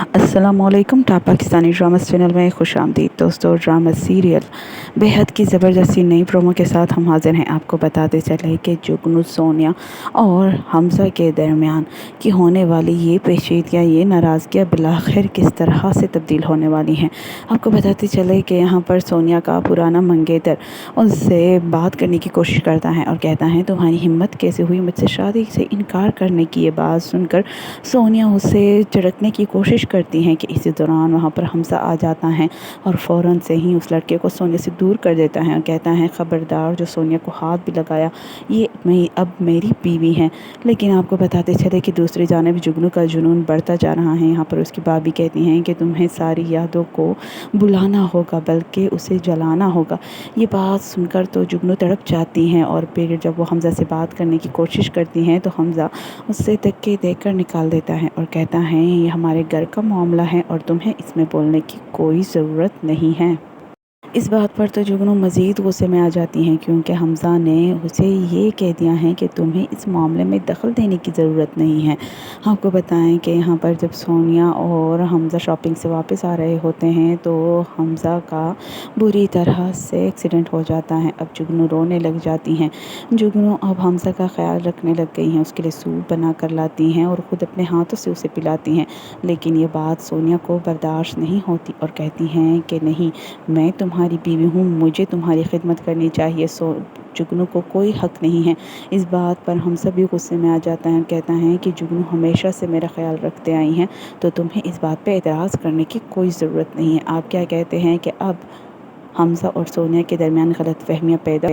अस्सलामुअलैकुम top Pakistani dramas channel में खुश आमदीद दोस्तों। ड्रामा सीरियल बेहद की ज़बरदस्ती नई प्रोमो के साथ हम हाजिर हैं। आपको बताते चले कि जुगनू, सोनिया और हमज़ा के दरमियान की होने वाली ये पेचीदगियाँ, ये नाराज़गियाँ बिलाखिर किस तरह से तब्दील होने वाली हैं। आपको बताते चले कि यहाँ पर सोनिया का पुराना मंगेतर उनसे बात करने की कोशिश करता है और कहता है तुम्हारी हिम्मत कैसे हुई मुझसे शादी से इनकार करने की। ये बात सुनकर सोनिया उसे झिड़कने की कोशिश करती हैं कि इसी दौरान वहाँ पर हमज़ा आ जाता है और फ़ौरन से ही उस लड़के को सोनिया से दूर कर देता है और कहता है खबरदार, जो सोनिया को हाथ भी लगाया ये अब मेरी बीवी हैं। लेकिन आपको बताते चले कि दूसरी जानिब जुगनू का जुनून बढ़ता जा रहा है। यहाँ पर उसकी भाभी कहती हैं कि तुम्हें सारी यादों को बुलाना होगा, बल्कि उसे जलाना होगा। ये बात सुनकर तो जुगनू तड़प जाती हैं और फिर जब वो हमज़ा से बात करने की कोशिश करती हैं तो हमज़ा उससे धक्के देकर निकाल देता है और कहता है ये हमारे घर का मामला है और तुम्हें इसमें बोलने की कोई ज़रूरत नहीं है। इस बात पर तो जुगनू मज़ीद गुस्से में आ जाती हैं, क्योंकि हमज़ा ने उसे ये कह दिया है कि तुम्हें इस मामले में दखल देने की ज़रूरत नहीं है। आपको बताएं कि यहाँ पर जब सोनिया और हमज़ा शॉपिंग से वापस आ रहे होते हैं तो हमज़ा का बुरी तरह से एक्सीडेंट हो जाता है। अब जुगनू रोने लग जाती हैं। जुगनू अब हमज़ा का ख्याल रखने लग गई हैं, उसके लिए सूप बना कर लाती हैं और ख़ुद अपने हाथों से उसे पिलाती हैं। लेकिन ये बात सोनिया को बर्दाश्त नहीं होती और कहती हैं कि नहीं, मैं तुम्हारी बीवी हूँ, मुझे तुम्हारी खिदमत करनी चाहिए। जुगनू को कोई हक़ नहीं है। इस बात पर हम सभी गुस्से में आ जाता है और कहता है कि जुगनू हमेशा से मेरा ख्याल रखते आई हैं, तो तुम्हें इस बात पे एतराज़ करने की कोई ज़रूरत नहीं है। आप क्या कहते हैं कि अब हमज़ा और सोनिया के दरमियान गलतफ़हमियाँ पैदा